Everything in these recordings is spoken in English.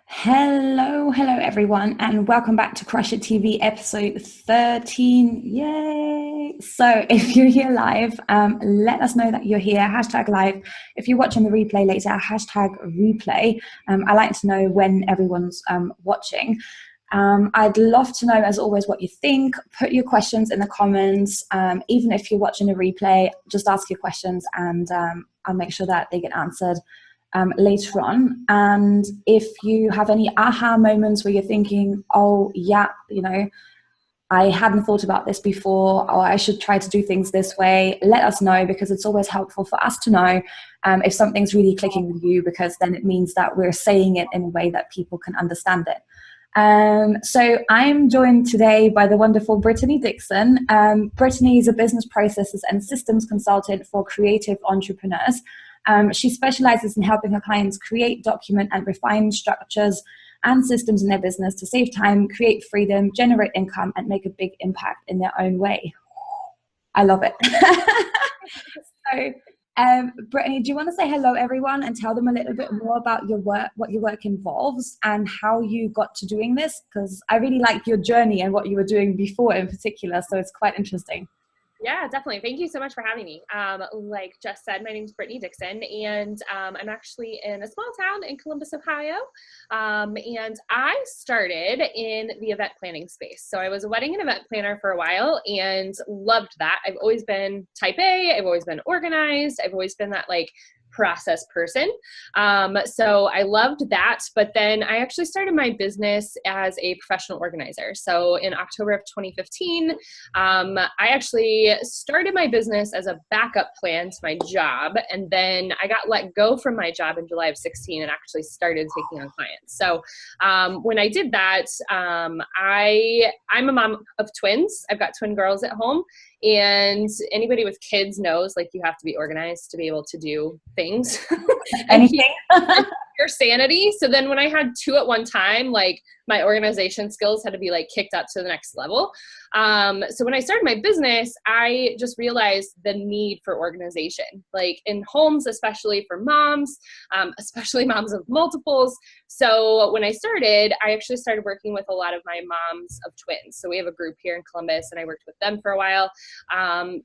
Hello everyone, and welcome back to Crush It TV episode 13. Yay! So, if you're here live, let us know that you're here. Hashtag live. If you're watching the replay later, hashtag replay. I like to know when everyone's watching. I'd love to know, as always, what you think. Put your questions in the comments. Even if you're watching a replay, just ask your questions and I'll make sure that they get answered later on. And if you have any aha moments where you're thinking, oh yeah, I hadn't thought about this before, or I should try to do things this way, let us know, because it's always helpful for us to know if something's really clicking with you, because then it means that we're saying it in a way that people can understand it. So I'm joined today by the wonderful Brittany Dixon. Brittany is a business processes and systems consultant for creative entrepreneurs. She specializes in helping her clients create, document, and refine structures and systems in their business to save time, create freedom, generate income, and make a big impact in their own way. I love it. So, Brittany, do you want to say hello, everyone, and tell them a little bit more about your work, what your work involves, and how you got to doing this? Because I really like your journey and what you were doing before in particular, so it's quite interesting. Yeah, definitely. Thank you so much for having me. Like Jess said, my name is Brittany Dixon, and I'm actually in a small town in Columbus, Ohio. And I started in the event planning space. So I was a wedding and event planner for a while and loved that. I've always been type A. I've always been organized. I've always been that process person. So I loved that. But then I actually started my business as a professional organizer. So in October of 2015, I actually started my business as a backup plan to my job. And then I got let go from my job in July of 16 and actually started taking on clients. So when I did that, I'm a mom of twins. I've got twin girls at home. And anybody with kids knows, you have to be organized to be able to do things. Anything? Your sanity. So then when I had two at one time, my organization skills had to be kicked up to the next level. So when I started my business, I just realized the need for organization, in homes, especially for moms, especially moms of multiples. So when I started, I actually started working with a lot of my moms of twins. So we have a group here in Columbus and I worked with them for a while.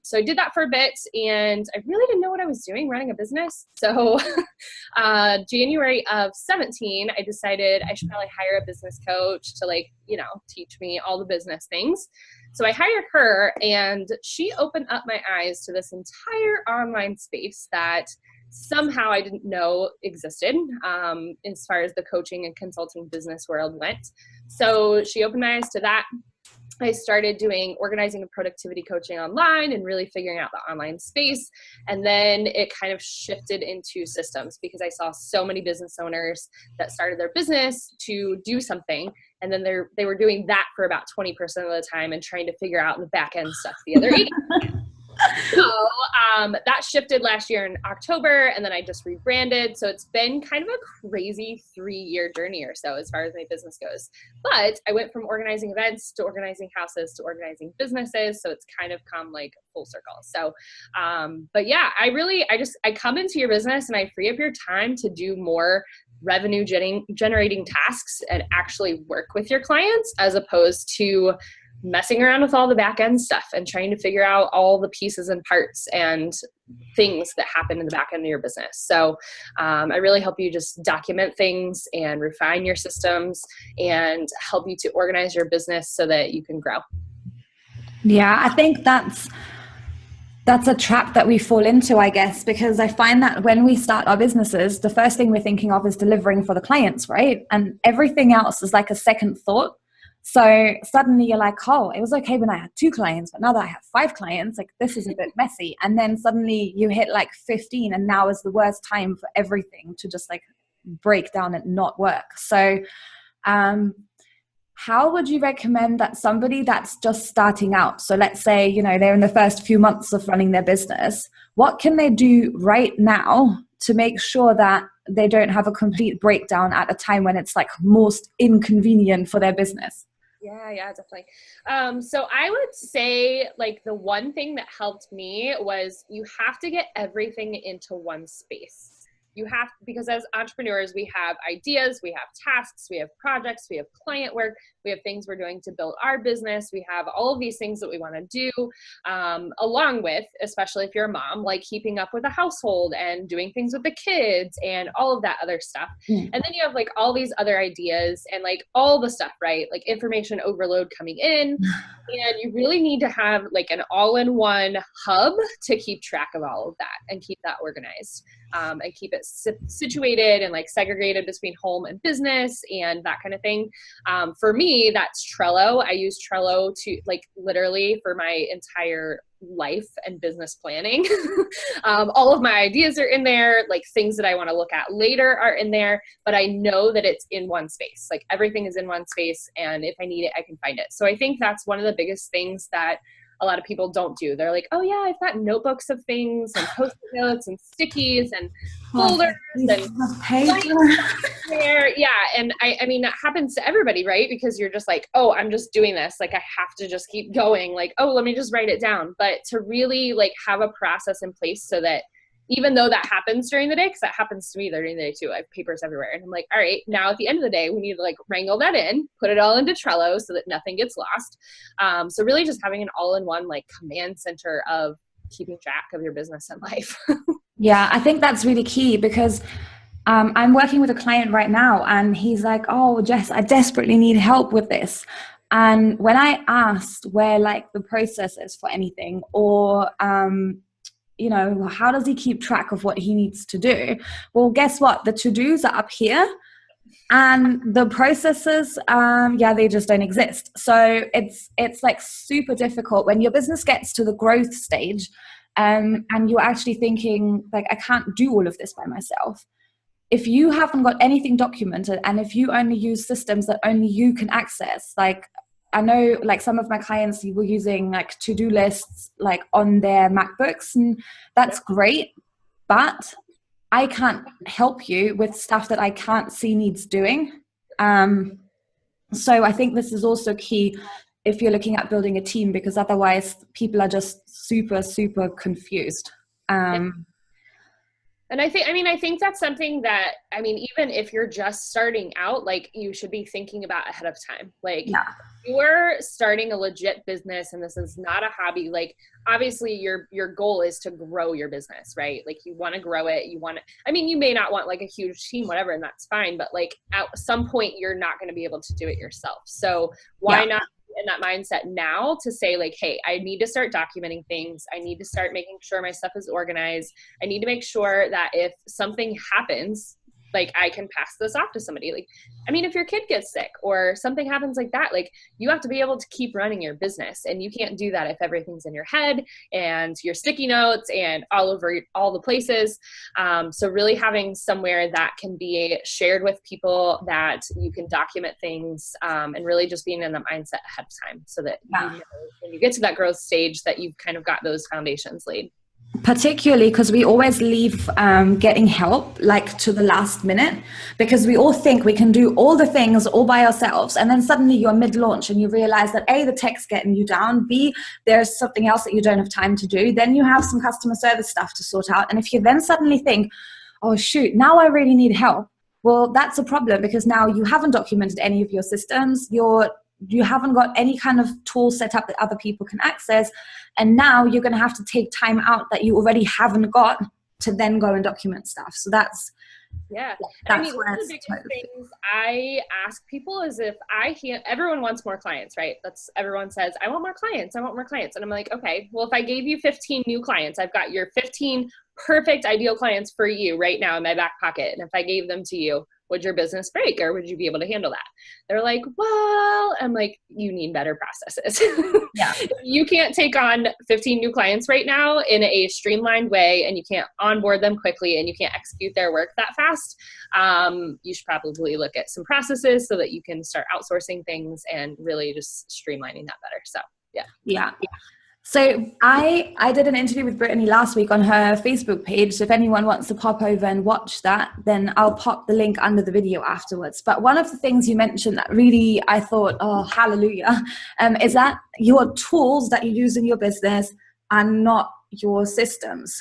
So I did that for a bit and I really didn't know what I was doing running a business. So January of 17, I decided I should probably hire a business coach to teach me all the business things. So I hired her and she opened up my eyes to this entire online space that somehow I didn't know existed as far as the coaching and consulting business world went. So she opened my eyes to that. I started doing organizing and productivity coaching online and really figuring out the online space. And then it kind of shifted into systems because I saw so many business owners that started their business to do something. And then they were doing that for about 20% of the time and trying to figure out the back end stuff the other 80%. So that shifted last year in October, and then I just rebranded. So it's been kind of a crazy 3-year journey or so as far as my business goes. But I went from organizing events to organizing houses to organizing businesses. So it's kind of come full circle. So, but yeah, I come into your business and I free up your time to do more revenue generating tasks and actually work with your clients as opposed to messing around with all the back end stuff and trying to figure out all the pieces and parts and things that happen in the back end of your business. So I really help you just document things and refine your systems and help you to organize your business so that you can grow. Yeah, I think that's a trap that we fall into, I guess, because I find that when we start our businesses, the first thing we're thinking of is delivering for the clients, right? And everything else is like a second thought. So suddenly you're like, oh, it was okay when I had 2 clients, but now that I have 5 clients, this is a bit messy. And then suddenly you hit 15 and now is the worst time for everything to just break down and not work. So how would you recommend that somebody that's just starting out, so let's say, they're in the first few months of running their business, what can they do right now to make sure that they don't have a complete breakdown at a time when it's most inconvenient for their business? Yeah, definitely. So I would say the one thing that helped me was you have to get everything into one space. you have, because as entrepreneurs, we have ideas, we have tasks, we have projects, we have client work, we have things we're doing to build our business. We have all of these things that we want to do, along with, especially if you're a mom, like keeping up with the household and doing things with the kids and all of that other stuff. And then you have like all these other ideas and like all the stuff, right? Like information overload coming in. And you really need to have like an all-in-one hub to keep track of all of that and keep that organized, and keep it situated and like segregated between home and business and that kind of thing. For me, that's Trello. I use Trello to like literally for my entire life and business planning. All of my ideas are in there, like things that I want to look at later are in there, but I know that it's in one space. Like everything is in one space, and if I need it, I can find it. So I think that's one of the biggest things that a lot of people don't do. They're like, oh yeah, I've got notebooks of things and post-it notes and stickies and folders and paper. Yeah. And I mean, that happens to everybody, right? Because you're just like, oh, I'm just doing this. Like I have to just keep going. Like, oh, let me just write it down. But to really like have a process in place so that even though that happens during the day, because that happens to me during the day too, I have papers everywhere. And I'm like, all right, now at the end of the day, we need to like wrangle that in, put it all into Trello so that nothing gets lost. So really just having an all-in-one like command center of keeping track of your business and life. Yeah, I think that's really key because I'm working with a client right now and he's like, oh, Jess, I desperately need help with this. And when I asked where like the process is for anything or, you know, how does he keep track of what he needs to do? Well, guess what? The to-dos are up here and the processes, they just don't exist. So it's like super difficult when your business gets to the growth stage, and you're actually thinking like, I can't do all of this by myself. If you haven't got anything documented and if you only use systems that only you can access, like I know like some of my clients were using like to-do lists like on their MacBooks, and that's great, but I can't help you with stuff that I can't see needs doing. So I think this is also key if you're looking at building a team, because otherwise people are just super, super confused. And I think that's something that, I mean, even if you're just starting out, like you should be thinking about ahead of time. Like if you're starting a legit business and this is not a hobby, like obviously your goal is to grow your business, right? Like you want to grow it. You may not want like a huge team, whatever, and that's fine. But like at some point you're not going to be able to do it yourself. So why not in that mindset now to say like, hey, I need to start documenting things. I need to start making sure my stuff is organized. I need to make sure that if something happens, like I can pass this off to somebody. Like, I mean, if your kid gets sick or something happens like that, like you have to be able to keep running your business, and you can't do that if everything's in your head and your sticky notes and all over all the places. So really having somewhere that can be shared with people, that you can document things, and really just being in the mindset ahead of time so that you know, when you get to that growth stage that you've kind of got those foundations laid. Particularly because we always leave getting help like to the last minute, because we all think we can do all the things all by ourselves, and then suddenly you're mid-launch and you realize that A, the tech's getting you down, B, there's something else that you don't have time to do, then you have some customer service stuff to sort out, and if you then suddenly think, oh shoot, now I really need help, well, that's a problem, because now you haven't documented any of your systems, you haven't got any kind of tool set up that other people can access. And now you're going to have to take time out that you already haven't got to then go and document stuff. So that's one of the biggest things I ask people is if everyone wants more clients, right? Everyone says, I want more clients. I want more clients. And I'm like, okay, well, if I gave you 15 new clients, I've got your 15 perfect ideal clients for you right now in my back pocket. And if I gave them to you, would your business break, or would you be able to handle that? They're like, well, I'm like, you need better processes. Yeah. You can't take on 15 new clients right now in a streamlined way, and you can't onboard them quickly, and you can't execute their work that fast. You should probably look at some processes so that you can start outsourcing things and really just streamlining that better. So yeah. So I did an interview with Brittany last week on her Facebook page. So if anyone wants to pop over and watch that, then I'll pop the link under the video afterwards. But one of the things you mentioned that really I thought, oh, hallelujah, is that your tools that you use in your business are not your systems.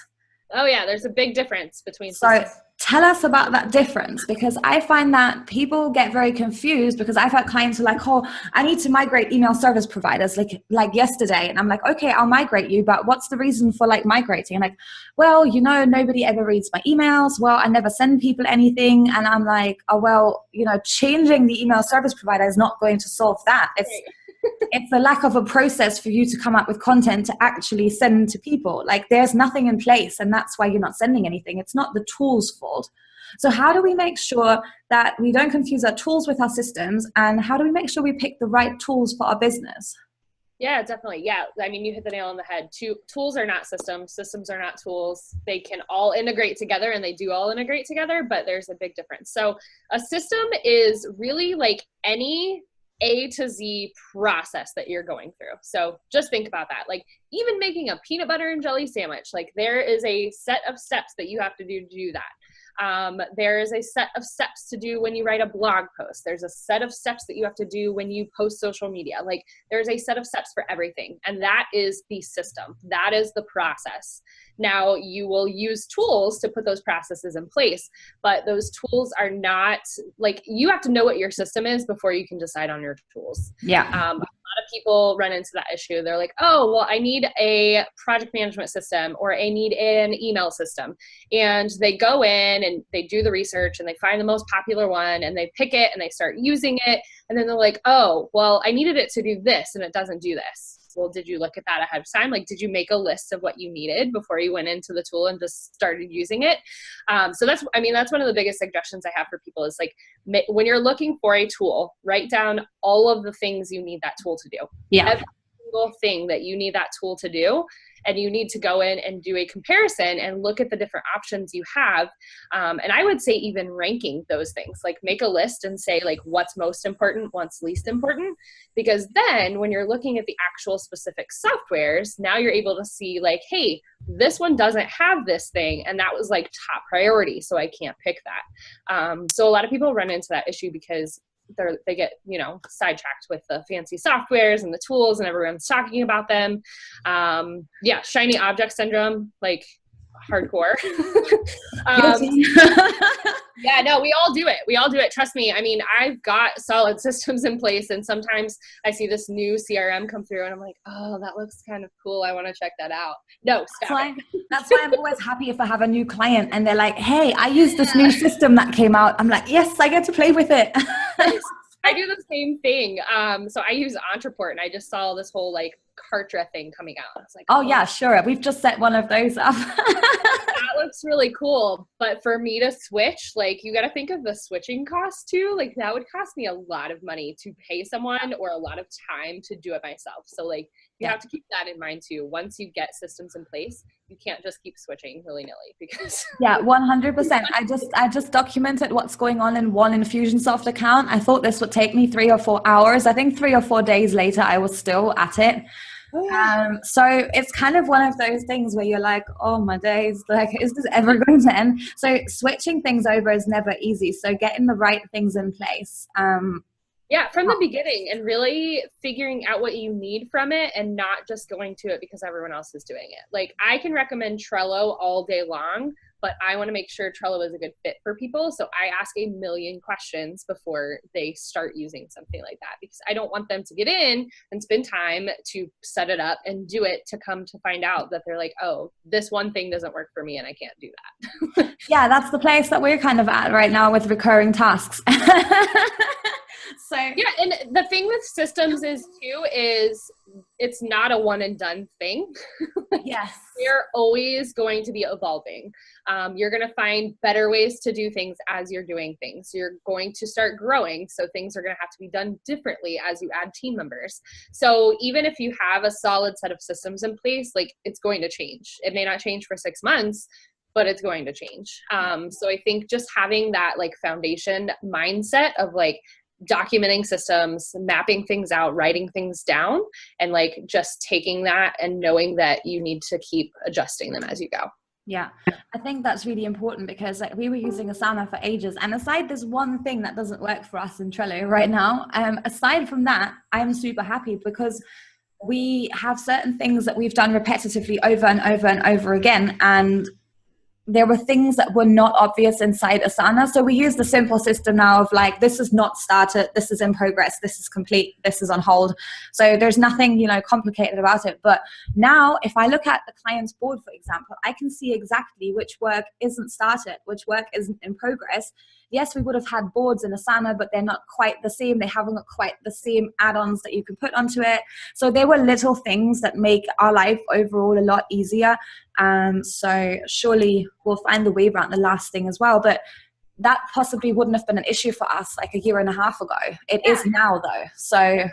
Oh yeah, there's a big difference between systems. Tell us about that difference, because I find that people get very confused, because I've had clients who are like, oh, I need to migrate email service providers like yesterday. And I'm like, okay, I'll migrate you, but what's the reason for like migrating? And like, well, you know, nobody ever reads my emails. Well, I never send people anything. And I'm like, oh, well, you know, changing the email service provider is not going to solve that. It's the lack of a process for you to come up with content to actually send to people. Like there's nothing in place, and that's why you're not sending anything. It's not the tool's fault. So how do we make sure that we don't confuse our tools with our systems, and how do we make sure we pick the right tools for our business? Yeah, definitely. Yeah. I mean, you hit the nail on the head. Tools are not systems. Systems are not tools. They can all integrate together, and they do all integrate together, but there's a big difference. So a system is really like any A to Z process that you're going through. So just think about that. Like even making a peanut butter and jelly sandwich, like there is a set of steps that you have to do that. There is a set of steps to do when you write a blog post. There's a set of steps that you have to do when you post social media. Like there's a set of steps for everything. And that is the system. That is the process. Now you will use tools to put those processes in place, but those tools are not like, you have to know what your system is before you can decide on your tools. Yeah. A lot of people run into that issue. They're like, oh, well, I need a project management system, or I need an email system. And they go in and they do the research and they find the most popular one and they pick it and they start using it. And then they're like, oh, well, I needed it to do this and it doesn't do this. Well, did you look at that ahead of time? Like, did you make a list of what you needed before you went into the tool and just started using it? So that's one of the biggest suggestions I have for people is like, when you're looking for a tool, write down all of the things you need that tool to do. Yeah. Every single thing that you need that tool to do. And you need to go in and do a comparison and look at the different options you have. And I would say even ranking those things, like make a list and say like what's most important, what's least important. Because then when you're looking at the actual specific softwares, now you're able to see like, hey, this one doesn't have this thing. And that was like top priority. So I can't pick that. So a lot of people run into that issue because they get, sidetracked with the fancy softwares and the tools and everyone's talking about them. Shiny object syndrome, like hardcore. Yeah, no, we all do it. We all do it. Trust me. I mean, I've got solid systems in place, and sometimes I see this new CRM come through and I'm like, oh, that looks kind of cool. I want to check that out. No, stop it. That's why I'm always happy if I have a new client and they're like, hey, I used this new system that came out. I'm like, yes, I get to play with it. I do the same thing. So I use Entreport, and I just saw this whole like Kartra thing coming out. I was like, oh yeah, sure. We've just set one of those up. That looks really cool. But for me to switch, like you got to think of the switching cost too. Like that would cost me a lot of money to pay someone or a lot of time to do it myself. So like you have to keep that in mind too. Once you get systems in place, you can't just keep switching willy-nilly because 100%. I just documented what's going on in one Infusionsoft account. I thought this would take me 3 or 4 hours. I think 3 or 4 days later, I was still at it. So it's kind of one of those things where you're like, oh my days, like, is this ever going to end? So switching things over is never easy. So getting the right things in place. From the beginning and really figuring out what you need from it and not just going to it because everyone else is doing it. Like I can recommend Trello all day long, but I want to make sure Trello is a good fit for people. So I ask a million questions before they start using something like that, because I don't want them to get in and spend time to set it up and do it to come to find out that they're like, oh, this one thing doesn't work for me and I can't do that. Yeah, that's the place that we're kind of at right now with recurring tasks. So yeah, and the thing with systems is it's not a one and done thing. Yes. They're always going to be evolving. You're going to find better ways to do things as you're doing things. You're going to start growing. So things are going to have to be done differently as you add team members. So even if you have a solid set of systems in place, like it's going to change. It may not change for 6 months, but it's going to change. So I think just having that like foundation mindset of like, documenting systems, mapping things out, writing things down, and like just taking that and knowing that you need to keep adjusting them as you go. Yeah, I think that's really important because like we were using Asana for ages, and aside there's one thing that doesn't work for us in Trello right now. Aside from that, I'm super happy because we have certain things that we've done repetitively over and over and over again, and there were things that were not obvious inside Asana. So we use the simple system now of like, this is not started, this is in progress, this is complete, this is on hold. So there's nothing, you know, complicated about it. But now if I look at the client's board, for example, I can see exactly which work isn't started, which work isn't in progress. Yes, we would have had boards in Asana, but they're not quite the same. They haven't got quite the same add-ons that you can put onto it. So there were little things that make our life overall a lot easier. So surely we'll find the way around the last thing as well. But that possibly wouldn't have been an issue for us like a year and a half ago. It is now though. So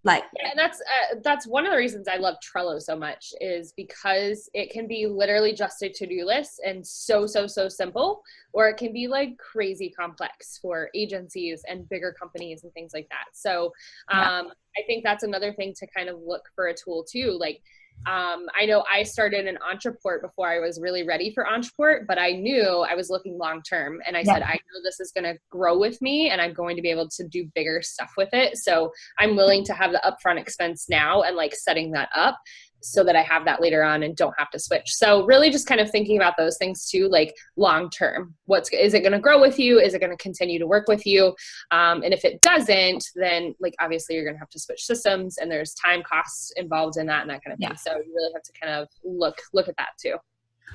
like, yeah, and that's one of the reasons I love Trello so much, is because it can be literally just a to-do list and so simple, or it can be like crazy complex for agencies and bigger companies and things like that. So I think that's another thing to kind of look for a tool too. Like, I know I started an Entreport before I was really ready for Entreport, but I knew I was looking long-term, and I said, I know this is going to grow with me and I'm going to be able to do bigger stuff with it. So I'm willing to have the upfront expense now and like setting that up so that I have that later on and don't have to switch. So really just kind of thinking about those things too, like long-term, is it going to grow with you? Is it going to continue to work with you? And if it doesn't, then like, obviously you're going to have to switch systems, and there's time costs involved in that and that kind of thing. So you really have to kind of look at that too.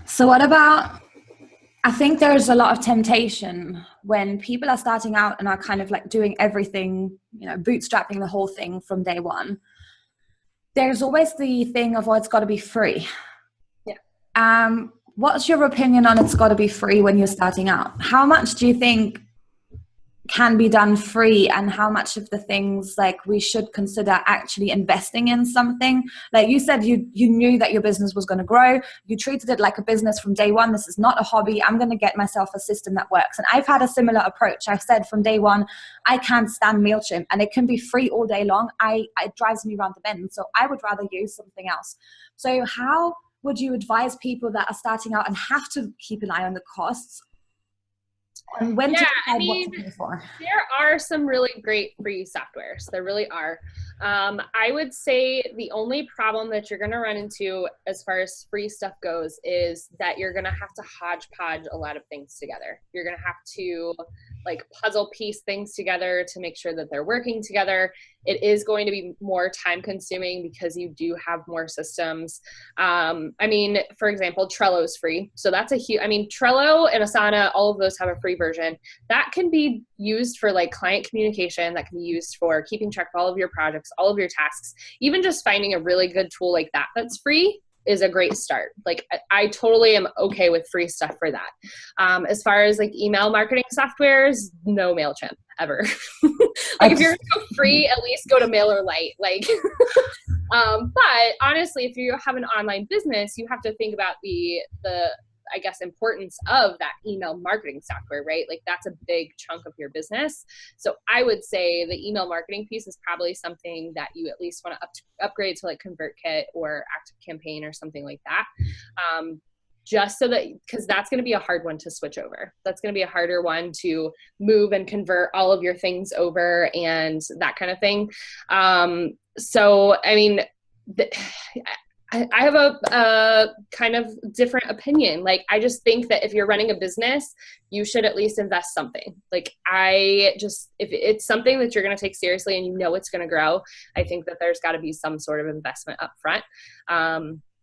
So what about, I think there's a lot of temptation when people are starting out and are kind of like doing everything, you know, bootstrapping the whole thing from day one. There's always the thing of, oh, it's got to be free. Yeah. What's your opinion on it's got to be free when you're starting out? How much do you think can be done free, and how much of the things like we should consider actually investing in something? Like you said, you knew that your business was going to grow. You treated it like a business from day one. This is not a hobby. I'm going to get myself a system that works. And I've had a similar approach. I've said from day one, I can't stand MailChimp, and it can be free all day long. It drives me around the bend. So I would rather use something else. So how would you advise people that are starting out and have to keep an eye on the costs? And when to decide what to pay for? There are some really great free softwares. There really are. I would say the only problem that you're going to run into as far as free stuff goes is that you're going to have to hodgepodge a lot of things together. You're going to have to like puzzle piece things together to make sure that they're working together. It is going to be more time consuming because you do have more systems. I mean, for example, Trello is free. So that's Trello and Asana, all of those have a free version. That can be used for like client communication. That can be used for keeping track of all of your projects, all of your tasks. Even just finding a really good tool like that that's free is a great start. Like I totally am okay with free stuff for that. As far as like email marketing softwares, no MailChimp ever. Like if you're gonna go free, at least go to MailerLite. Like, but honestly, if you have an online business, you have to think about the I guess importance of that email marketing software, right? Like that's a big chunk of your business. So I would say the email marketing piece is probably something that you at least want to upgrade to like ConvertKit or ActiveCampaign or something like that. Just so that, because that's going to be a hard one to switch over. That's going to be a harder one to move and convert all of your things over and that kind of thing. So, I mean, I have a kind of different opinion. Like, I just think that if you're running a business, you should at least invest something. Like, if it's something that you're going to take seriously and you know it's going to grow, I think that there's got to be some sort of investment up front.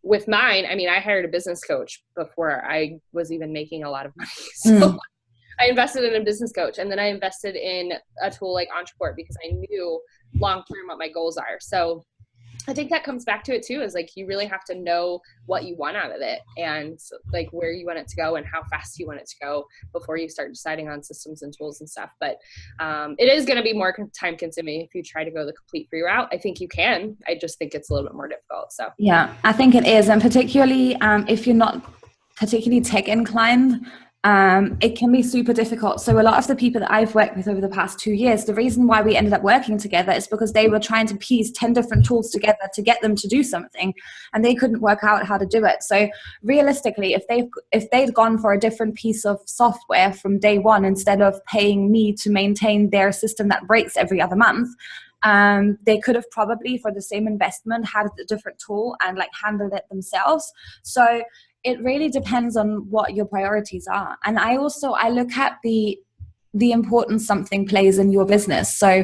With mine, I mean, I hired a business coach before I was even making a lot of money. So I invested in a business coach, and then I invested in a tool like Entreport because I knew long-term what my goals are. So I think that comes back to it too, is like, you really have to know what you want out of it and like where you want it to go and how fast you want it to go before you start deciding on systems and tools and stuff. But it is going to be more time consuming if you try to go the complete free route. I think you can. I just think it's a little bit more difficult. So yeah, I think it is. And particularly if you're not particularly tech inclined, it can be super difficult. So a lot of the people that I've worked with over the past 2 years, the reason why we ended up working together is because they were trying to piece 10 different tools together to get them to do something, and they couldn't work out how to do it. So realistically, if they'd gone for a different piece of software from day one instead of paying me to maintain their system that breaks every other month, they could have probably, for the same investment, had a different tool and like handled it themselves. So it really depends on what your priorities are. And I look at the importance something plays in your business. So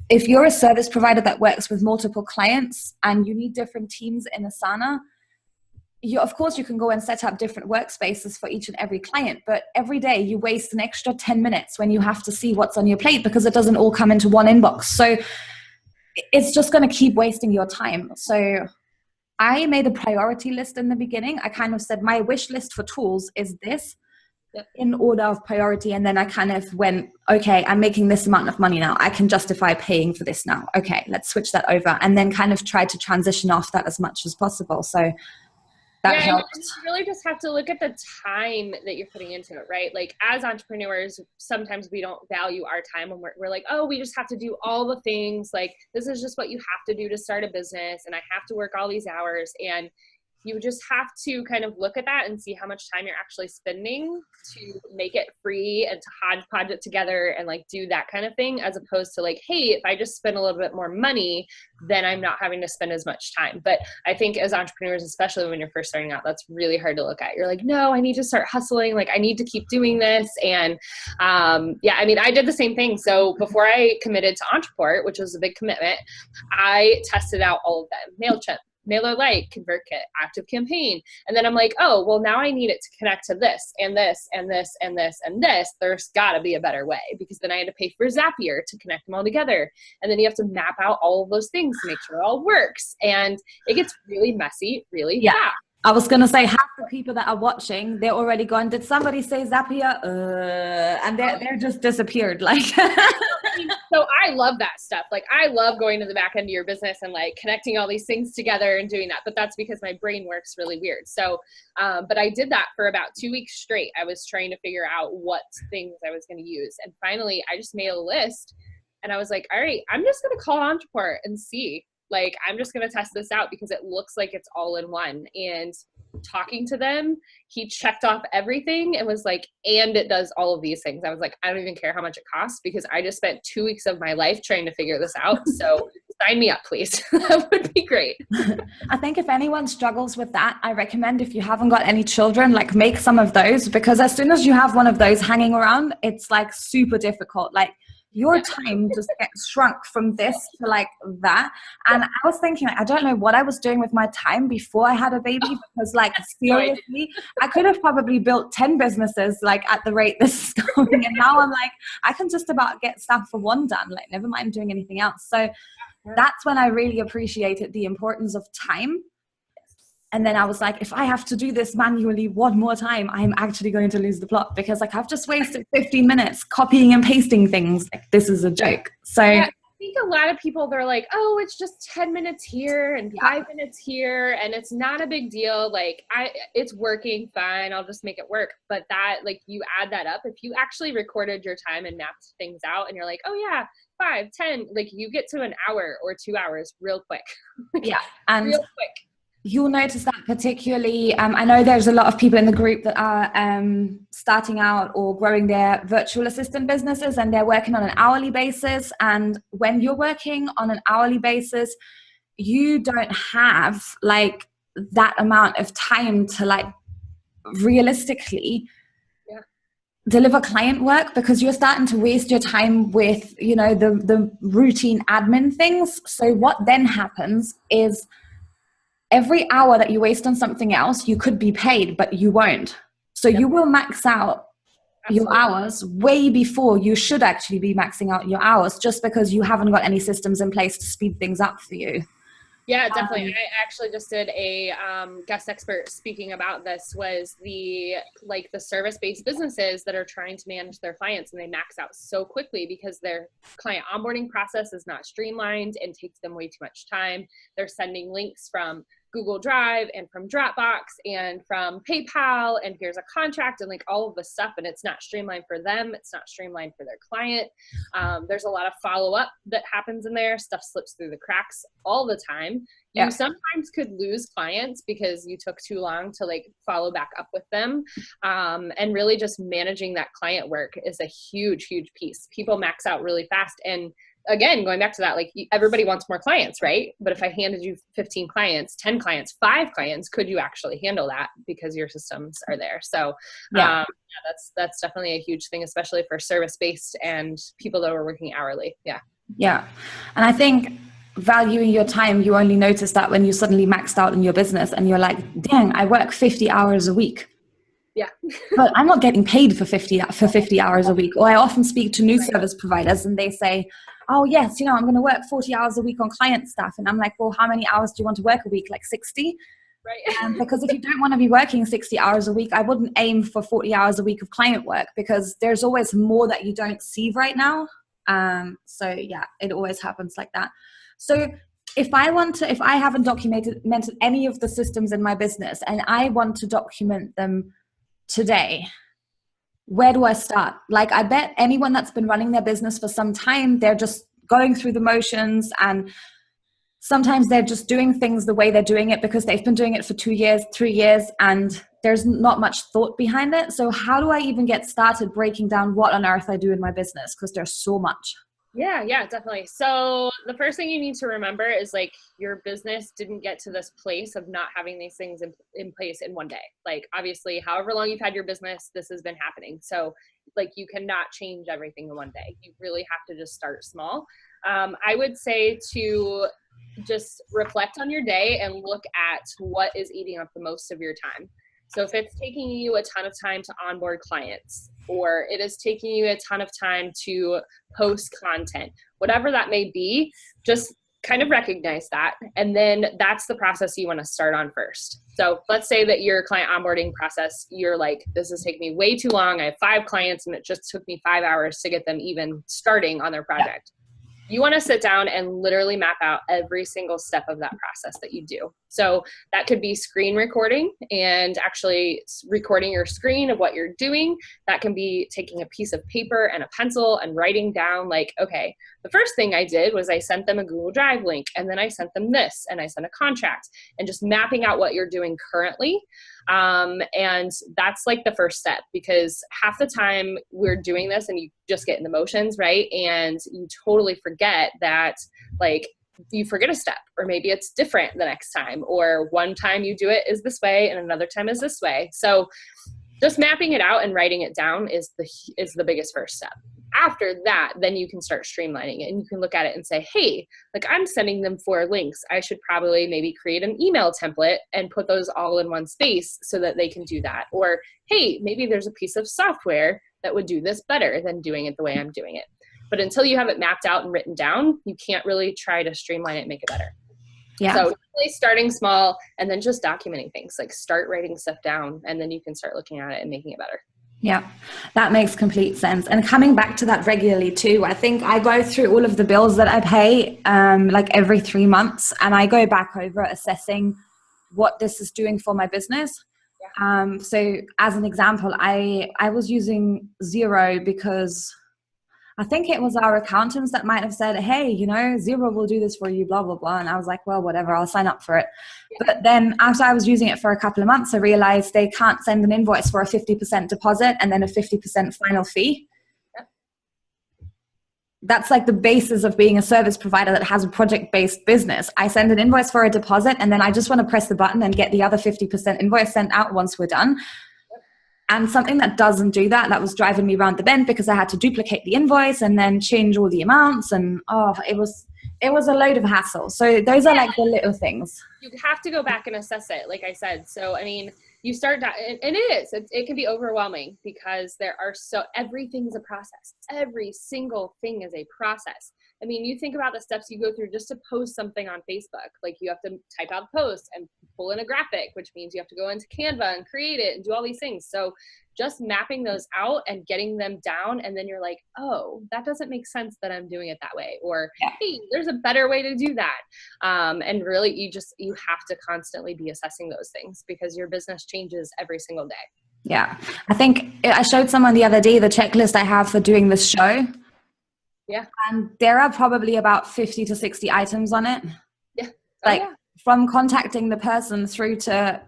if you're a service provider that works with multiple clients and you need different teams in Asana, of course you can go and set up different workspaces for each and every client, but every day you waste an extra 10 minutes when you have to see what's on your plate because it doesn't all come into one inbox. So it's just going to keep wasting your time. So I made a priority list in the beginning. I kind of said my wish list for tools is this in order of priority. And then I kind of went, okay, I'm making this amount of money now. I can justify paying for this now. Okay, let's switch that over. And then kind of try to transition off that as much as possible. So that helped. And you really just have to look at the time that you're putting into it, right? Like as entrepreneurs, sometimes we don't value our time when we're like, oh, we just have to do all the things. Like this is just what you have to do to start a business. And I have to work all these hours. And you just have to kind of look at that and see how much time you're actually spending to make it free and to hodgepodge it together and like do that kind of thing, as opposed to like, hey, if I just spend a little bit more money, then I'm not having to spend as much time. But I think as entrepreneurs, especially when you're first starting out, that's really hard to look at. You're like, no, I need to start hustling. Like I need to keep doing this. And I mean, I did the same thing. So before I committed to Entreport, which was a big commitment, I tested out all of them. MailChimp, MailerLite, ConvertKit, ActiveCampaign. And then I'm like, oh, well, now I need it to connect to this and this and this and this and this. There's got to be a better way, because then I had to pay for Zapier to connect them all together. And then you have to map out all of those things to make sure it all works. And it gets really messy, really fast. I was going to say, half the people that are watching, they're already gone, did somebody say Zapier? And they're just disappeared. Like, so I love that stuff. Like I love going to the back end of your business and like connecting all these things together and doing that. But that's because my brain works really weird. So, but I did that for about 2 weeks straight. I was trying to figure out what things I was going to use. And finally I just made a list and I was like, all right, I'm just going to call Entreport and see. Like, I'm just going to test this out because it looks like it's all in one. And talking to them, he checked off everything and was like, and it does all of these things. I was like, I don't even care how much it costs because I just spent 2 weeks of my life trying to figure this out. So sign me up, please. That would be great. I think if anyone struggles with that, I recommend, if you haven't got any children, like make some of those, because as soon as you have one of those hanging around, it's like super difficult. Like, your time just gets shrunk from this to like that. And I was thinking, I don't know what I was doing with my time before I had a baby, because like seriously, I could have probably built 10 businesses like at the rate this is going. And now I'm like, I can just about get stuff for one done, like never mind doing anything else. So that's when I really appreciated the importance of time. And then I was like, if I have to do this manually one more time, I'm actually going to lose the plot, because like I've just wasted 15 minutes copying and pasting things. Like, this is a joke. So yeah, I think a lot of people, they're like, oh, it's just 10 minutes here and 5 minutes here. And it's not a big deal. Like it's working fine. I'll just make it work. But that, like, you add that up. If you actually recorded your time and mapped things out and you're like, oh yeah, 5, 10, like you get to an hour or 2 hours real quick. Yeah. And real quick. You'll notice that particularly, I know there's a lot of people in the group that are starting out or growing their virtual assistant businesses, and they're working on an hourly basis. And when you're working on an hourly basis, you don't have like that amount of time to like realistically deliver client work, because you're starting to waste your time with, you know, the routine admin things. So what then happens is, every hour that you waste on something else, you could be paid, but you won't. So you will max out your hours way before you should actually be maxing out your hours, just because you haven't got any systems in place to speed things up for you. Yeah, definitely. I actually just did a guest expert speaking about this, was the service-based businesses that are trying to manage their clients, and they max out so quickly because their client onboarding process is not streamlined and takes them way too much time. They're sending links from Google Drive and from Dropbox and from PayPal, and here's a contract and like all of the stuff, and it's not streamlined for them. It's not streamlined for their client. There's a lot of follow-up that happens in there. Stuff slips through the cracks all the time. You sometimes could lose clients because you took too long to like follow back up with them. And really just managing that client work is a huge, huge piece. People max out really fast, and again, going back to that, like everybody wants more clients, right? But if I handed you 15 clients, 10 clients, 5 clients, could you actually handle that because your systems are there? So yeah, that's definitely a huge thing, especially for service-based and people that are working hourly. Yeah. Yeah. And I think valuing your time, you only notice that when you suddenly maxed out in your business and you're like, dang, I work 50 hours a week. Yeah. But I'm not getting paid for 50 hours a week. Or I often speak to new service providers and they say, oh yes, I'm going to work 40 hours a week on client stuff. And I'm like, well, how many hours do you want to work a week? Like 60? Right. Because if you don't want to be working 60 hours a week, I wouldn't aim for 40 hours a week of client work, because there's always more that you don't see right now. So yeah, it always happens like that. So if I haven't documented any of the systems in my business and I want to document them today, where do I start? Like, I bet anyone that's been running their business for some time, they're just going through the motions, and sometimes they're just doing things the way they're doing it because they've been doing it for 2 years, 3 years, and there's not much thought behind it. So how do I even get started breaking down what on earth I do in my business? Because there's so much. Yeah, definitely. So the first thing you need to remember is like your business didn't get to this place of not having these things in place in one day. Like obviously, however long you've had your business, this has been happening. So like you cannot change everything in one day. You really have to just start small. I would say to just reflect on your day and look at what is eating up the most of your time. So if it's taking you a ton of time to onboard clients, or it is taking you a ton of time to post content, whatever that may be, just kind of recognize that. And then that's the process you want to start on first. So let's say that your client onboarding process, you're like, this is taking me way too long. I have 5 clients and it just took me 5 hours to get them even starting on their project. You want to sit down and literally map out every single step of that process that you do. So that could be screen recording and actually recording your screen of what you're doing. That can be taking a piece of paper and a pencil and writing down like, okay, the first thing I did was I sent them a Google Drive link, and then I sent them this, and I sent a contract, and just mapping out what you're doing currently. And that's like the first step, because half the time we're doing this and you just get in the motions, right? And you totally forget that, like, you forget a step, or maybe it's different the next time, or one time you do it is this way and another time is this way. So just mapping it out and writing it down is the biggest first step. After that, then you can start streamlining it, and you can look at it and say, hey, like I'm sending them 4 links. I should probably maybe create an email template and put those all in one space so that they can do that. Or, hey, maybe there's a piece of software that would do this better than doing it the way I'm doing it. But until you have it mapped out and written down, you can't really try to streamline it and make it better. Yeah. So really starting small and then just documenting things, like start writing stuff down, and then you can start looking at it and making it better. Yeah, that makes complete sense. And coming back to that regularly too, I think I go through all of the bills that I pay like every 3 months, and I go back over assessing what this is doing for my business. Yeah. So as an example, I was using Xero because I think it was our accountants that might have said, hey, Xero will do this for you, blah, blah, blah. And I was like, well, whatever, I'll sign up for it. Yeah. But then after I was using it for a couple of months, I realized they can't send an invoice for a 50% deposit and then a 50% final fee. Yeah. That's like the basis of being a service provider that has a project-based business. I send an invoice for a deposit, and then I just want to press the button and get the other 50% invoice sent out once we're done. And something that doesn't do that, that was driving me around the bend, because I had to duplicate the invoice and then change all the amounts. And it was a load of hassle. So those are like the little things. You have to go back and assess it, like I said. So, I mean, you start, and it can be overwhelming, because everything's a process. Every single thing is a process. I mean, you think about the steps you go through just to post something on Facebook. Like, you have to type out the post and pull in a graphic, which means you have to go into Canva and create it and do all these things. So just mapping those out and getting them down, and then you're like, oh, that doesn't make sense that I'm doing it that way. Or, hey, there's a better way to do that. And really, you have to constantly be assessing those things, because your business changes every single day. Yeah. I think I showed someone the other day the checklist I have for doing this show. Yeah. And there are probably about 50 to 60 items on it. Yeah. From contacting the person through to,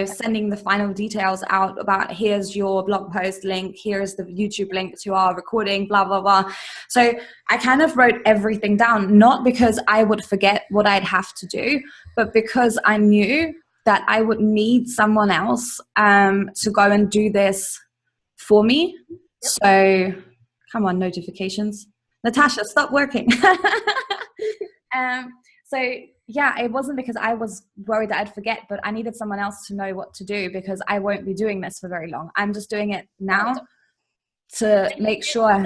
sending the final details out about here's your blog post link, here's the YouTube link to our recording, blah, blah, blah. So I kind of wrote everything down, not because I would forget what I'd have to do, but because I knew that I would need someone else to go and do this for me. Yep. So come on, notifications. Natasha, stop working. So yeah, it wasn't because I was worried that I'd forget, but I needed someone else to know what to do because I won't be doing this for very long. I'm just doing it now to make sure.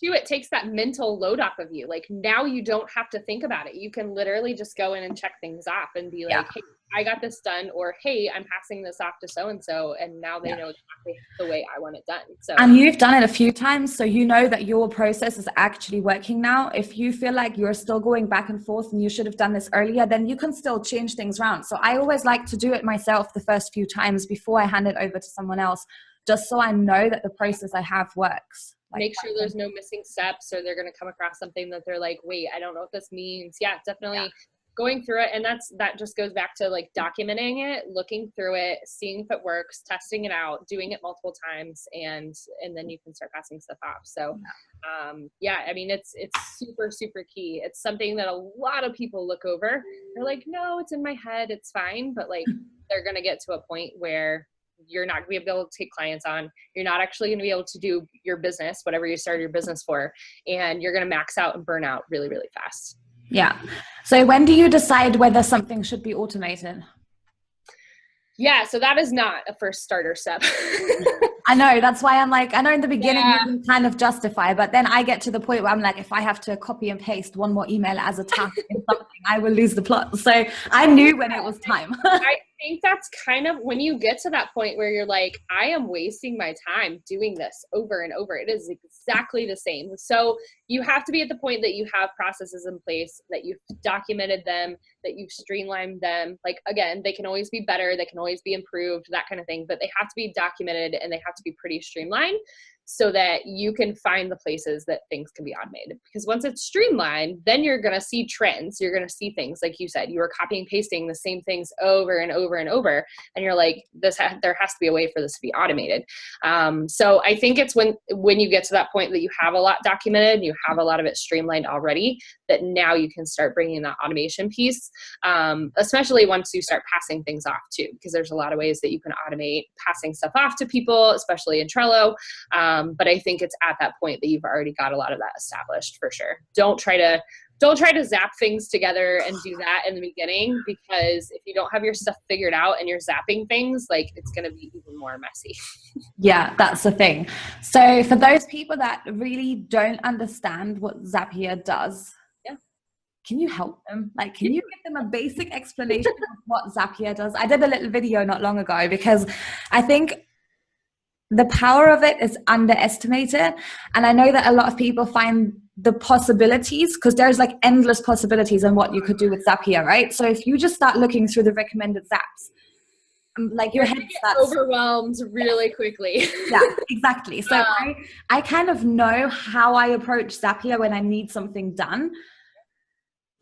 It takes that mental load off of you. Like now you don't have to think about it. You can literally just go in and check things off and be like, hey, I got this done, or hey, I'm passing this off to so-and-so, and now they know exactly the way I want it done. So, and you've done it a few times, so you know that your process is actually working now. If you feel like you're still going back and forth and you should have done this earlier, then you can still change things around. So I always like to do it myself the first few times before I hand it over to someone else, just so I know that the process I have works. Make sure there's no missing steps, or they're going to come across something that they're like, wait, I don't know what this means. Yeah, definitely going through it. And that just goes back to like documenting it, looking through it, seeing if it works, testing it out, doing it multiple times, and then you can start passing stuff off. So I mean, it's super, super key. It's something that a lot of people look over. They're like, no, it's in my head, it's fine. But like they're going to get to a point where you're not going to be able to take clients on. You're not actually going to be able to do your business, whatever you started your business for, and you're going to max out and burn out really, really fast. Yeah. So when do you decide whether something should be automated? Yeah. So that is not a first starter step. I know. That's why I'm like, I know in the beginning you can kind of justify, but then I get to the point where I'm like, if I have to copy and paste one more email as a task in something, I will lose the plot. So I knew when it was time. I think that's kind of when you get to that point where you're like, I am wasting my time doing this over and over. It is exactly the same. So you have to be at the point that you have processes in place, that you've documented them, that you've streamlined them. Like, again, they can always be better. They can always be improved, that kind of thing, but they have to be documented and they have to be pretty streamlined so that you can find the places that things can be automated. Because once it's streamlined, then you're going to see trends. You're going to see things, like you said, you were copying and pasting the same things over and over and over. And you're like, there has to be a way for this to be automated. So I think it's when you get to that point that you have a lot documented, you have a lot of it streamlined already, that now you can start bringing that automation piece, especially once you start passing things off too, because there's a lot of ways that you can automate passing stuff off to people, especially in Trello. But I think it's at that point that you've already got a lot of that established for sure. Don't try to zap things together and do that in the beginning, because if you don't have your stuff figured out and you're zapping things, like it's going to be even more messy. Yeah, that's the thing. So for those people that really don't understand what Zapier does, can you help them? Like, can you give them a basic explanation of what Zapier does? I did a little video not long ago because I think the power of it is underestimated. And I know that a lot of people find the possibilities, because there's like endless possibilities on what you could do with Zapier, right? So if you just start looking through the recommended zaps, like your head starts overwhelmed really quickly. Yeah, exactly. So I kind of know how I approach Zapier when I need something done.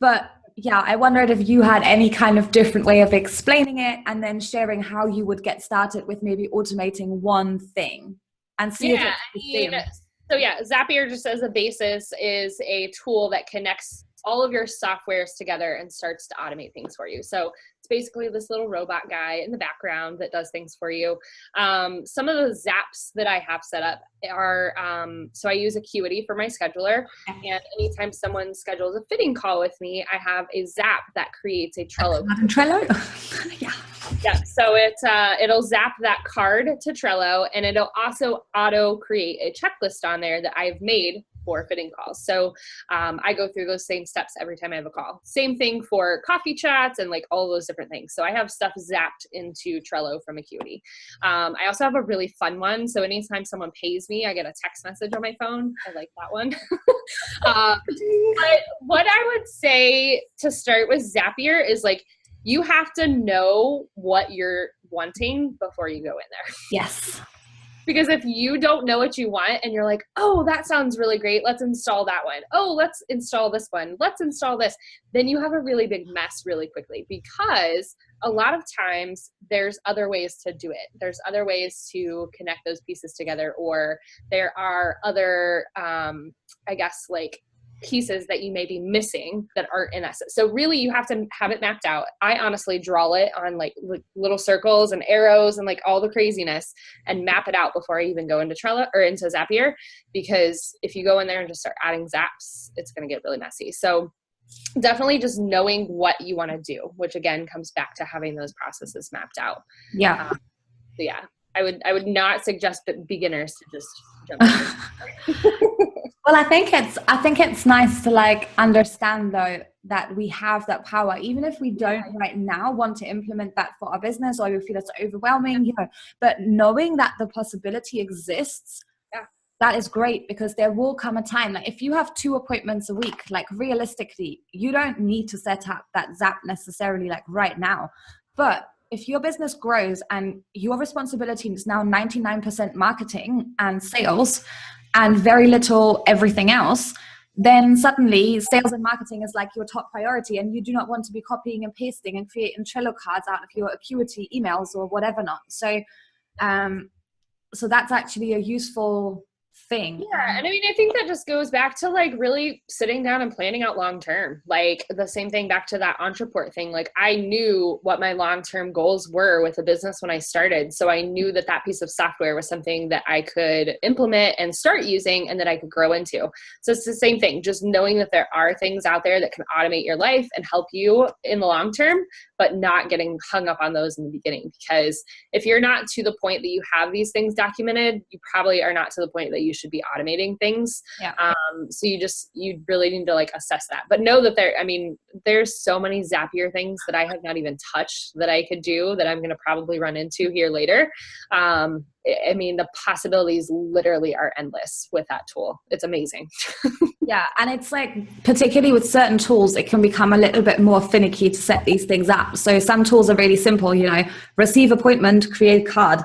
But yeah, I wondered if you had any kind of different way of explaining it and then sharing how you would get started with maybe automating one thing and see if it's the same. So yeah, Zapier, just as a basis, is a tool that connects all of your softwares together and starts to automate things for you. So it's basically this little robot guy in the background that does things for you. Some of the zaps that I have set up are, so I use Acuity for my scheduler, and anytime someone schedules a fitting call with me, I have a zap that creates a Trello. Trello? Yeah. Yeah, so it'll zap that card to Trello, and it'll also auto create a checklist on there that I've made for fitting calls. So I go through those same steps every time I have a call. Same thing for coffee chats and like all those different things. So I have stuff zapped into Trello from Acuity. I also have a really fun one. So anytime someone pays me, I get a text message on my phone. I like that one. But what I would say to start with Zapier is like, you have to know what you're wanting before you go in there. Yes. Because if you don't know what you want and you're like, oh, that sounds really great, let's install that one. Oh, let's install this one. Let's install this. Then you have a really big mess really quickly, because a lot of times there's other ways to do it. There's other ways to connect those pieces together, or there are other, I guess, like pieces that you may be missing that aren't in essence. So really you have to have it mapped out. I honestly draw it on like little circles and arrows and like all the craziness, and map it out before I even go into Trello or into Zapier, because if you go in there and just start adding zaps, it's going to get really messy. So definitely just knowing what you want to do, which again comes back to having those processes mapped out. Yeah. So yeah, I would not suggest that beginners to just jump in. Well, I think it's nice to like understand though that we have that power, even if we don't right now want to implement that for our business, or we feel it's overwhelming, you know, but knowing that the possibility exists, that is great, because there will come a time, like if you have 2 appointments a week, like realistically, you don't need to set up that Zap necessarily like right now. But if your business grows and your responsibility is now 99% marketing and sales and very little everything else, then suddenly sales and marketing is like your top priority, and you do not want to be copying and pasting and creating Trello cards out of your Acuity emails or whatever not. So, so that's actually a useful thing. Yeah. And I mean, I think that just goes back to like really sitting down and planning out long-term, like the same thing back to that Entreport thing. Like I knew what my long-term goals were with the business when I started. So I knew that that piece of software was something that I could implement and start using and that I could grow into. So it's the same thing, just knowing that there are things out there that can automate your life and help you in the long term, but not getting hung up on those in the beginning. Because if you're not to the point that you have these things documented, you probably are not to the point that you should be automating things. Yeah. So you really need to like assess that, but know that there's so many Zapier things that I have not even touched that I could do that I'm going to probably run into here later. I mean, the possibilities literally are endless with that tool. It's amazing. Yeah. And it's like, particularly with certain tools, it can become a little bit more finicky to set these things up. So some tools are really simple, you know, receive appointment, create card.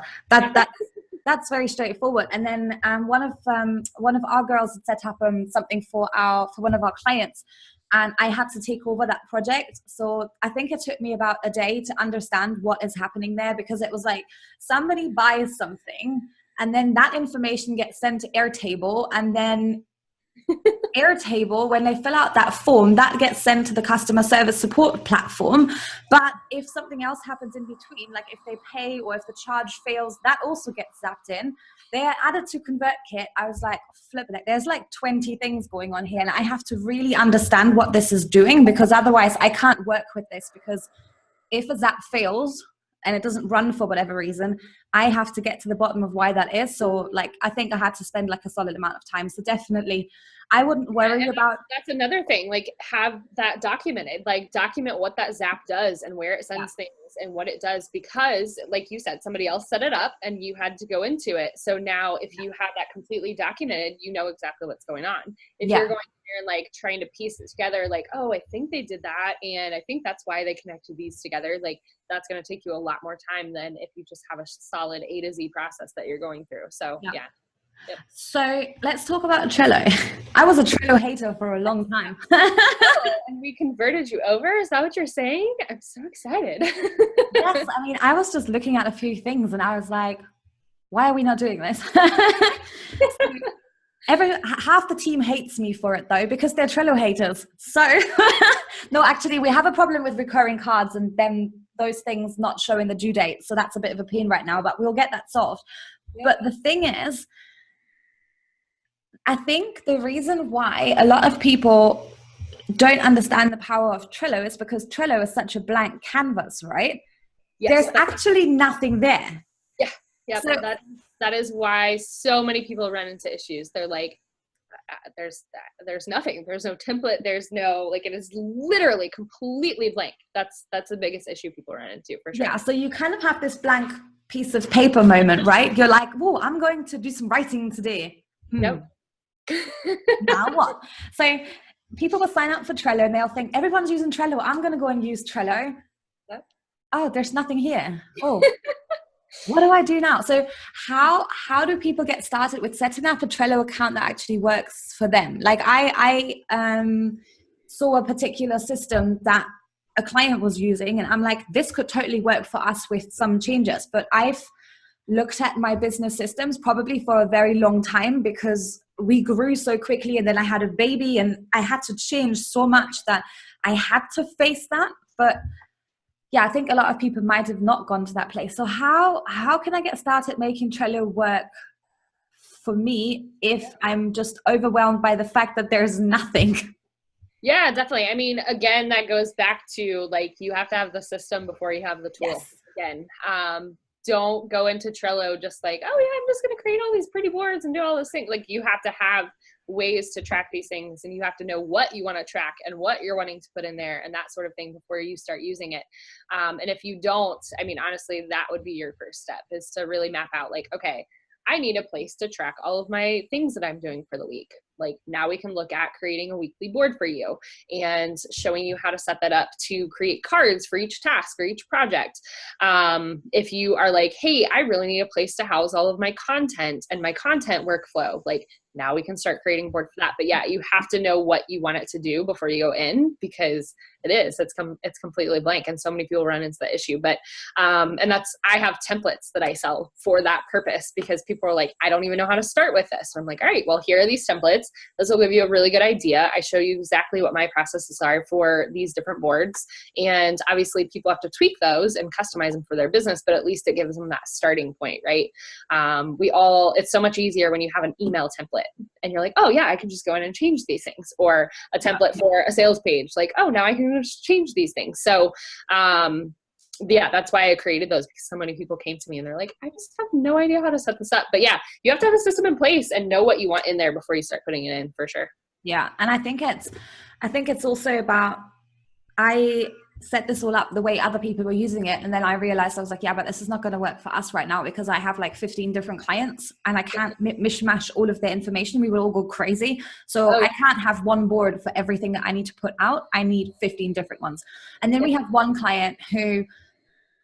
That's very straightforward. And then one of our girls had set up something for one of our clients, and I had to take over that project. So I think it took me about a day to understand what is happening there, because it was like somebody buys something and then that information gets sent to Airtable, and then Airtable, when they fill out that form, that gets sent to the customer service support platform. But if something else happens in between, like if they pay or if the charge fails, that also gets zapped in. They are added to ConvertKit. I was like, flipping it. There's like 20 things going on here, and I have to really understand what this is doing, because otherwise I can't work with this. Because if a Zap fails and it doesn't run for whatever reason, I have to get to the bottom of why that is. So like, I think I had to spend like a solid amount of time. So definitely I wouldn't worry about. That's another thing, like have that documented, like document what that Zap does and where it sends things and what it does, because like you said, somebody else set it up and you had to go into it. So now if you have that completely documented, you know exactly what's going on. If you're going there and like trying to piece it together, like, oh, I think they did that, and I think that's why they connected these together, like that's going to take you a lot more time than if you just have a solid A to Z process that you're going through. So yeah. Yep. So let's talk about Trello. I was a Trello hater for a long time. And we converted you over? Is that what you're saying? I'm so excited. Yes, I mean, I was just looking at a few things and I was like, why are we not doing this? Half the team hates me for it though, because they're Trello haters. So no, actually we have a problem with recurring cards and then those things not showing the due date. So that's a bit of a pain right now, but we'll get that solved. Yep. But the thing is, I think the reason why a lot of people don't understand the power of Trello is because Trello is such a blank canvas, right? Yes, there's actually nothing there. Yeah. Yeah. So, that is why so many people run into issues. They're like, there's nothing. There's no template. There's no, like, it is literally completely blank. That's the biggest issue people run into for sure. Yeah. So you kind of have this blank piece of paper moment, right? You're like, whoa, I'm going to do some writing today. Nope. Now what? So people will sign up for Trello and they'll think everyone's using Trello. I'm going to go and use Trello. Yep. Oh, there's nothing here. Oh, What do I do now? So how do people get started with setting up a Trello account that actually works for them? Like I saw a particular system that a client was using, and I'm like, this could totally work for us with some changes. But I've looked at my business systems probably for a very long time because we grew so quickly, and then I had a baby, and I had to change so much that I had to face that. But yeah, I think a lot of people might have not gone to that place. So how can I get started making Trello work for me if I'm just overwhelmed by the fact that there's nothing? Yeah, definitely. I mean, again, that goes back to like, you have to have the system before you have the tool. Yes. Again, don't go into Trello just like, oh yeah, I'm just going to create all these pretty boards and do all those things. Like, you have to have ways to track these things, and you have to know what you want to track and what you're wanting to put in there and that sort of thing before you start using it. And if you don't, I mean, honestly, that would be your first step, is to really map out like, okay, I need a place to track all of my things that I'm doing for the week. Like, now we can look at creating a weekly board for you and showing you how to set that up to create cards for each task or each project. If you are like, hey, I really need a place to house all of my content and my content workflow, like, now we can start creating a board for that. But yeah, you have to know what you want it to do before you go in, because it's completely blank. And so many people run into the issue, but, and I have templates that I sell for that purpose, because people are like, I don't even know how to start with this. So I'm like, all right, well, here are these templates. This will give you a really good idea. I show you exactly what my processes are for these different boards. And obviously people have to tweak those and customize them for their business, but at least it gives them that starting point, right? It's so much easier when you have an email template and you're like, oh yeah, I can just go in and change these things, or a template for a sales page. Like, oh, now I can just change these things. So, yeah, that's why I created those, because so many people came to me and they're like, I just have no idea how to set this up. But yeah, you have to have a system in place and know what you want in there before you start putting it in, for sure. Yeah. And I think it's also about, I set this all up the way other people were using it. And then I realized, I was like, yeah, but this is not going to work for us right now, because I have like 15 different clients and I can't mishmash all of their information. We will all go crazy. So I can't have one board for everything that I need to put out. I need 15 different ones. And then we have one client who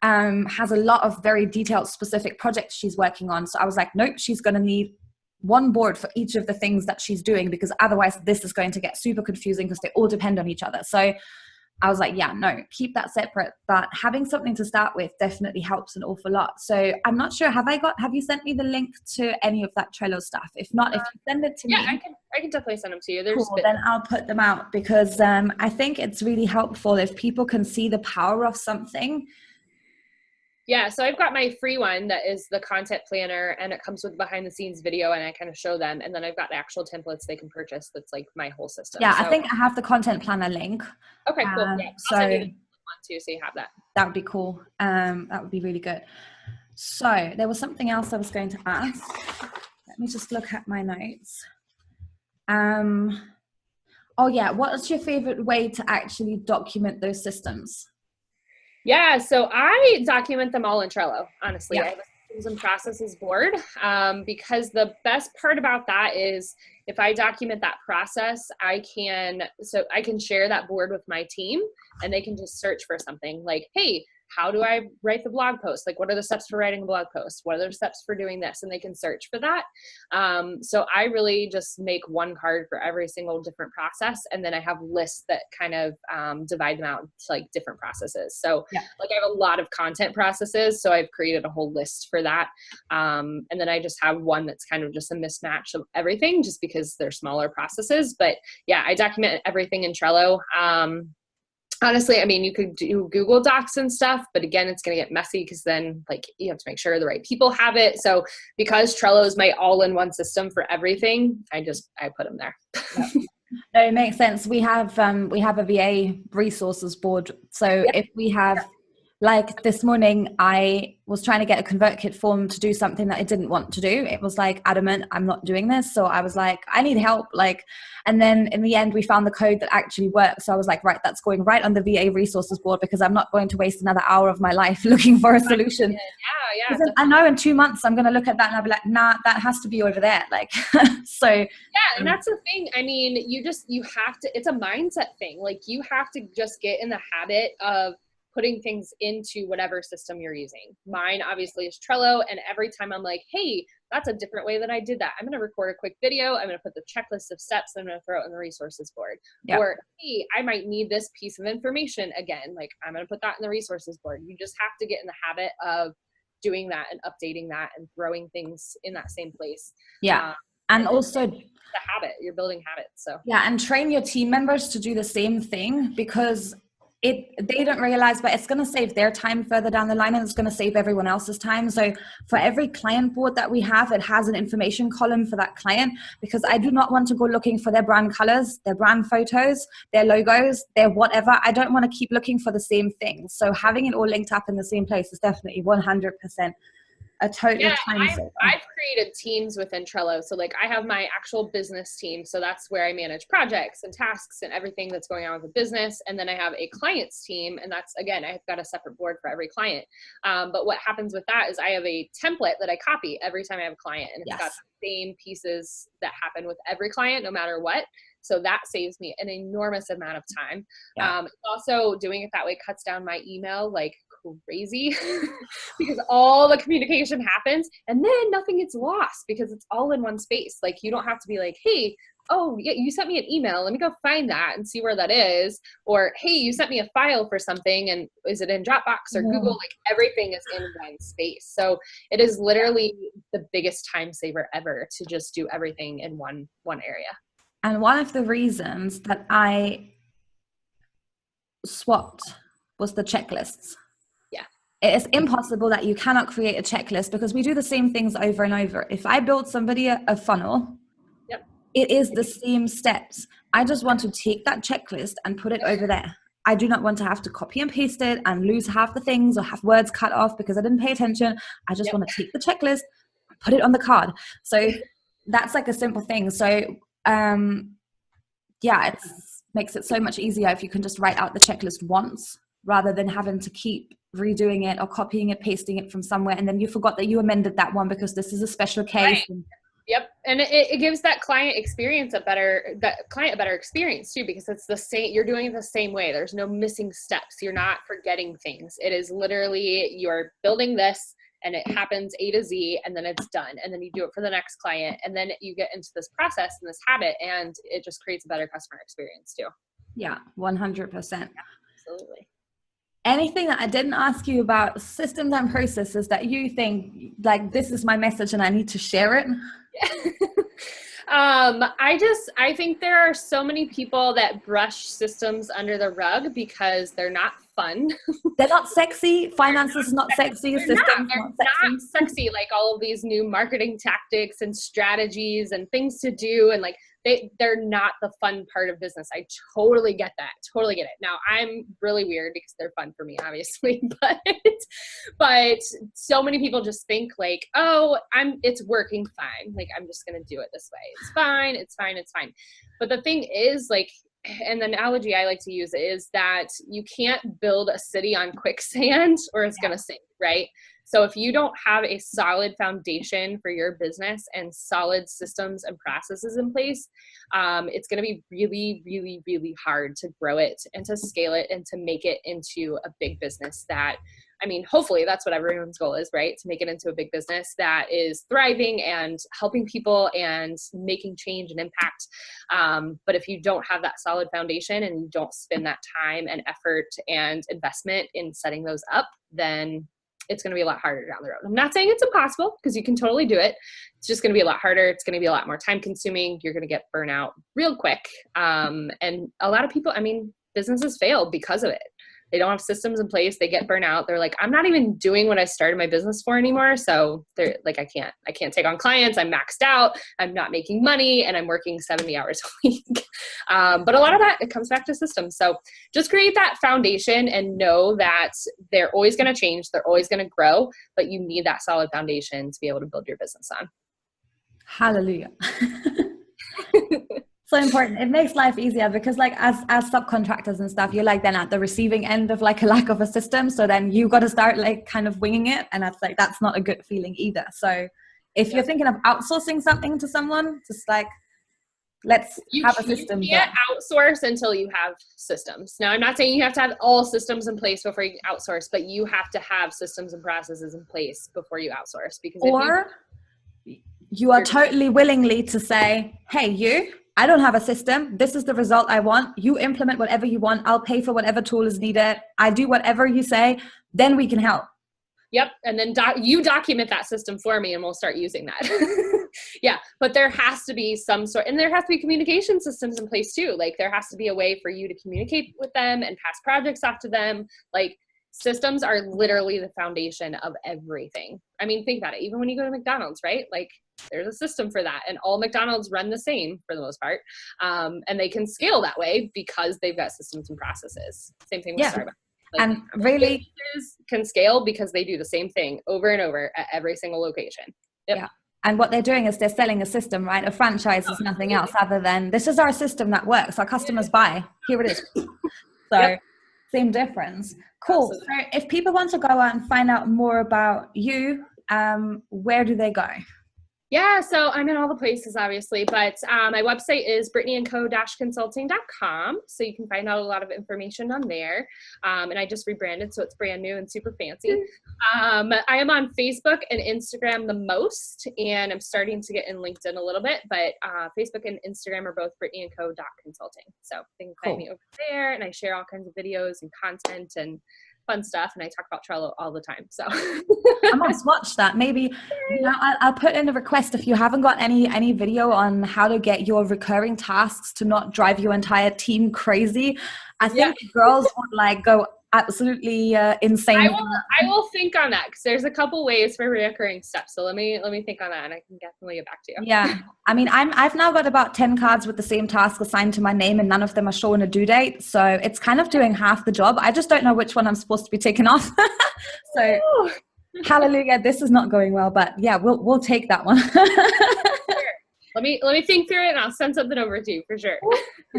has a lot of very detailed, specific projects she's working on. So I was like, nope, she's going to need one board for each of the things that she's doing, because otherwise this is going to get super confusing because they all depend on each other. So I was like, yeah, no, keep that separate. But having something to start with definitely helps an awful lot. So I'm not sure, have you sent me the link to any of that Trello stuff? If not, if you send it to me. Yeah, I can definitely send them to you. Cool, then I'll put them out, because I think it's really helpful if people can see the power of something. Yeah, so I've got my free one that is the content planner, and it comes with behind the scenes video, and I kind of show them. And then I've got the actual templates they can purchase. That's like my whole system. Yeah, so I think I have the content planner link. Okay, cool. Yeah, so I'll send you the one too, so you have that. That would be cool. That would be really good. So there was something else I was going to ask. Let me just look at my notes. Oh yeah, what's your favorite way to actually document those systems? Yeah, so I document them all in Trello, honestly. Yeah. I have a systems and processes board, because the best part about that is if I document that process, I can share that board with my team, and they can just search for something like, hey, how do I write the blog post? Like, what are the steps for writing a blog post? What are the steps for doing this? And they can search for that. So I really just make one card for every single different process. And then I have lists that kind of divide them out to like different processes. So like I have a lot of content processes. So I've created a whole list for that. And then I just have one that's kind of just a mismatch of everything, just because they're smaller processes. But yeah, I document everything in Trello. Honestly, I mean, you could do Google Docs and stuff, but again, it's going to get messy, because then like you have to make sure the right people have it. So because Trello is my all-in-one system for everything, I put them there. No, it makes sense. We have a VA resources board. So if we have, like this morning, I was trying to get a ConvertKit form to do something that I didn't want to do. It was like adamant, I'm not doing this. So I was like, I need help. And then in the end, we found the code that actually works. So I was like, right, that's going right on the VA resources board, because I'm not going to waste another hour of my life looking for a solution. Yeah. I know in 2 months, I'm going to look at that and I'll be like, nah, that has to be over there. So. Yeah. And that's the thing. I mean, you have to, it's a mindset thing. Like, you have to just get in the habit of putting things into whatever system you're using. Mine obviously is Trello. And every time I'm like, hey, that's a different way that I did that, I'm going to record a quick video. I'm going to put the checklist of steps. I'm going to throw it in the resources board. Yep. Or, hey, I might need this piece of information again. Like, I'm going to put that in the resources board. You just have to get in the habit of doing that and updating that and throwing things in that same place. Yeah. And also the habit, you're building habits. So yeah, and train your team members to do the same thing, because they don't realize, but it's going to save their time further down the line, and it's going to save everyone else's time. So for every client board that we have, it has an information column for that client, because I do not want to go looking for their brand colors, their brand photos, their logos, their whatever. I don't want to keep looking for the same thing. So having it all linked up in the same place is definitely 100% a total time saver. I've created teams within Trello. So like I have my actual business team. So that's where I manage projects and tasks and everything that's going on with the business. And then I have a clients team. And that's, again, I've got a separate board for every client. But what happens with that is I have a template that I copy every time I have a client. And it's got the same pieces that happen with every client, no matter what. So that saves me an enormous amount of time. Also doing it that way cuts down my email like crazy because all the communication happens and then nothing gets lost because it's all in one space. Like you don't have to be like, hey, oh yeah, you sent me an email. Let me go find that and see where that is. Or, hey, you sent me a file for something and is it in Dropbox or Google? Like everything is in one space. So it is literally the biggest time saver ever to just do everything in one area. And one of the reasons that I swapped was the checklists. Yeah. It is impossible that you cannot create a checklist because we do the same things over and over. If I build somebody a funnel, it is the same steps. I just want to take that checklist and put it over there. I do not want to have to copy and paste it and lose half the things or have words cut off because I didn't pay attention. I just want to take the checklist and put it on the card. So that's like a simple thing. So it makes it so much easier if you can just write out the checklist once rather than having to keep redoing it or copying it, pasting it from somewhere. And then you forgot that you amended that one because this is a special case. Right. Yep. And it gives that client a better experience too, because it's the same, you're doing it the same way. There's no missing steps. You're not forgetting things. It is literally, you're building this and it happens A to Z and then it's done. And then you do it for the next client. And then you get into this process and this habit and it just creates a better customer experience too. Yeah, 100%. Absolutely. Anything that I didn't ask you about systems and processes that you think like this is my message and I need to share it? I think there are so many people that brush systems under the rug because they're not fun. They're not sexy. Finance is not sexy. They're not sexy like all of these new marketing tactics and strategies and things to do. And like, they're not the fun part of business. I totally get that. Totally get it. Now I'm really weird because they're fun for me, obviously, but so many people just think like, oh, it's working fine. Like, I'm just going to do it this way. It's fine. It's fine. It's fine. But the thing is like, and the analogy I like to use is that you can't build a city on quicksand or it's going to sink, right? So if you don't have a solid foundation for your business and solid systems and processes in place, it's going to be really, really, really hard to grow it and to scale it and to make it into a big business that, I mean, hopefully that's what everyone's goal is, right? To make it into a big business that is thriving and helping people and making change and impact. But if you don't have that solid foundation and you don't spend that time and effort and investment in setting those up, then it's going to be a lot harder down the road. I'm not saying it's impossible because you can totally do it. It's just going to be a lot harder. It's going to be a lot more time consuming. You're going to get burnout real quick. And a lot of people, I mean, businesses fail because of it. They don't have systems in place. They get burnt out. They're like, I'm not even doing what I started my business for anymore. So they're like, I can't take on clients. I'm maxed out. I'm not making money and I'm working 70 hours a week. But a lot of that, it comes back to systems. So just create that foundation and know that they're always going to change. They're always going to grow, but you need that solid foundation to be able to build your business on. Hallelujah. So important. It makes life easier because like as subcontractors and stuff, you're like then at the receiving end of like a lack of a system. So then you got to start like kind of winging it. And that's not a good feeling either. So if you're thinking of outsourcing something to someone, just like let's have a system. You can't outsource until you have systems. Now, I'm not saying you have to have all systems in place before you outsource, but you have to have systems and processes in place before you outsource. Because you are totally willingly to say, hey, I don't have a system. This is the result I want. You implement whatever you want. I'll pay for whatever tool is needed. I do whatever you say. Then we can help. Yep. And then you document that system for me and we'll start using that. Yeah. But there has to be some sort, and there has to be communication systems in place too. Like there has to be a way for you to communicate with them and pass projects off to them. Like systems are literally the foundation of everything. I mean, think about it. Even when you go to McDonald's, right? Like there's a system for that, and all McDonald's run the same for the most part. And they can scale that way because they've got systems and processes. Same thing with Starbucks. Like, and really can scale because they do the same thing over and over at every single location. Yep. Yeah. And what they're doing is they're selling a system, right? A franchise is nothing else other than, this is our system that works. Our customers buy. Here it is. So same difference. Cool. Absolutely. So if people want to go out and find out more about you, where do they go? Yeah, so I'm in all the places, obviously, but my website is brittanyandco-consulting.com, so you can find out a lot of information on there. And I just rebranded, so it's brand new and super fancy. I am on Facebook and Instagram the most, and I'm starting to get in LinkedIn a little bit, but Facebook and Instagram are both brittanyandco.consulting. So you can find me over there, and I share all kinds of videos and content and fun stuff, and I talk about Trello all the time. So I must watch that. Maybe I'll put in a request if you haven't got any video on how to get your recurring tasks to not drive your entire team crazy. I think girls would like go absolutely insane. I will think on that, because there's a couple ways for reoccurring steps. So let me think on that, and I can definitely get back to you. Yeah, I mean, I've now got about 10 cards with the same task assigned to my name, and none of them are showing a due date. So it's kind of doing half the job. I just don't know which one I'm supposed to be taking off. So hallelujah, this is not going well, but yeah, we'll take that one. Let me think through it, and I'll send something over to you for sure.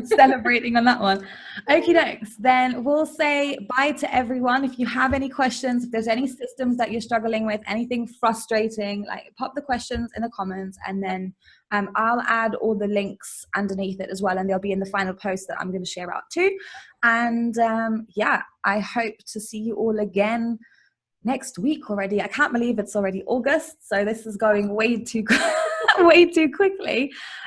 Celebrating on that one. Okie dokes. Then we'll say bye to everyone. If you have any questions, if there's any systems that you're struggling with, anything frustrating, like pop the questions in the comments, and then I'll add all the links underneath it as well, and they'll be in the final post that I'm going to share out too. And I hope to see you all again next week already. I can't believe it's already August, so this is going way too quickly.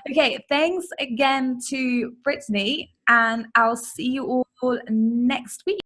Okay, thanks again to Brittany, and I'll see you all next week.